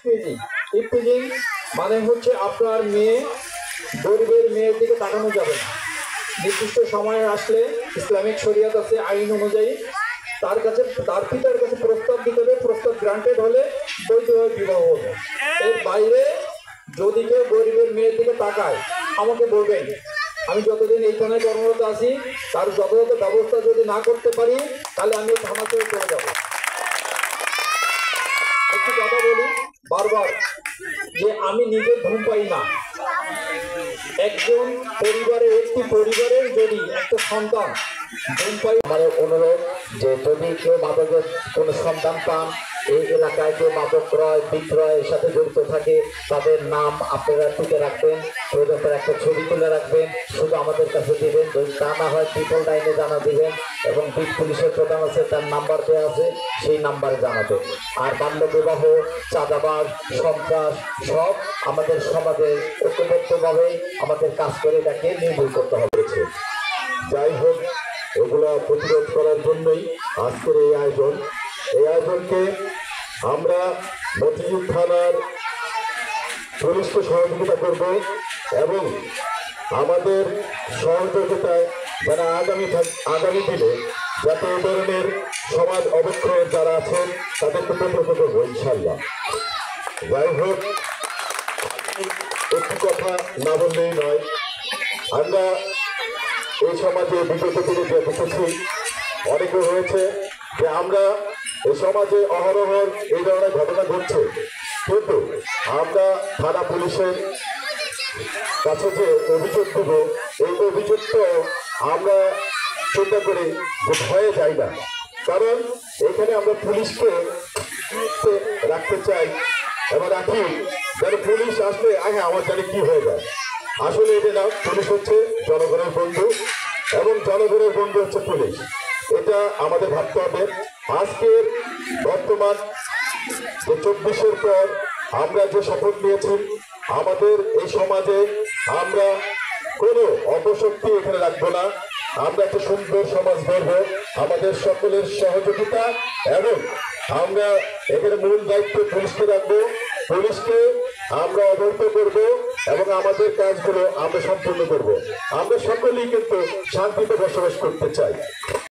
Eve teasing. Eve teasing মানে হচ্ছে আপনার মেয়ে, গরিবের মেয়ের দিকে তাকানো যাবে না। নির্দিষ্ট সময়ে আসলে ইসলামিক শরিয়াত আছে, আইন অনুযায়ী তার কাছে, তার পিতার কাছে প্রস্তাব দিতে হবে। প্রস্তাব গ্রান্টেড হলে বৈধভাবে বিবাহ হবে। এর বাইরে যদি কেউ গরিবের মেয়ের দিকে তাকায় আমাকে বলবেন। আমি যতদিন এই থানায় কর্মরত আছি তার যথাযথ ব্যবস্থা যদি না করতে পারি তাহলে আমি থানা থেকে চলে যাব। একটি কথা বলি বারবার, যে আমি নিজে ঘুম পাই না। একজন পরিবারের, একটি পরিবারের যদি একটা সন্তান ঘুম পাই, আমার অনুরোধ যে যদি কেউ মাদকের কোনো সন্তান পান, এই এলাকায় কেউ মাদক ক্রয় বিক্রয়ের সাথে জড়িত থাকে, তাদের নাম আপনারা টুকে রাখবেন, ওই ব্যাপারে একটা ছবি তুলে রাখবেন, শুধু আমাদের কাছে দিবেন। যদি তা না হয় 999 জানা দিবেন, এবং বিট পুলিশের প্রধান আছে, তার নাম্বার দেওয়া আছে, সেই নাম্বারে জানাবেন। আর বাল্য বিবাহ, চাঁদাবাজ, সন্ত্রাস সব আমাদের সমাজে ঐক্যবদ্ধভাবে আমাদের কাজ করে এটাকে নির্মূল করতে হবে। যাই হোক, এগুলা প্রতিরোধ করার জন্যই আজকের এই আয়োজন। এই আয়োজনকে আমরা মতিঝিল থানার পুলিশকে সহযোগিতা করব এবং আমাদের সহযোগিতায় যারা আগামী দিনে যাতে এই ধরনের সমাজ অবক্ষয় যারা আছেন তাদেরকে প্রতিহত করবো ইনশাল্লাহ। যাই হোক, একটি কথা না বললেই নয়, আমরা এই সমাজে বিগত দিনে যে দেখেছি অনেকে হয়েছে যে আমরা এই সমাজে অহরহ এই ধরনের ঘটনা ঘটছে, কিন্তু আমরা থানা পুলিশের কাছে যে অভিযোগ দেব, এই অভিযোগটা আমরা চিন্তা করি যে ভয়ে যাই না। কারণ এখানে আমরা পুলিশকে রাখতে চাই এবং রাখি যেন পুলিশ আসলে আগে আমার জানি কি হয়ে যায়। আসলে এটা না, পুলিশ হচ্ছে জনগণের বন্ধু এবং জনগণের বন্ধু হচ্ছে পুলিশ। এটা আমাদের ভাবতে হবে। আজকের বর্তমান 24-এর পর আমরা যে শপথ নিয়েছি, আমাদের এই সমাজে আমরা কোনো অপশক্তি এখানে রাখবো না। আমরা একটা সুন্দর সমাজ গড়ব, আমাদের সকলের সহযোগিতা, এবং আমরা এখানে মূল দায়িত্ব পুলিশকে রাখবো। পুলিশকে আমরা অবহিত করব এবং আমাদের কাজগুলো আমরা সম্পূর্ণ করব। আমরা সকলেই কিন্তু শান্তিতে বসবাস করতে চাই।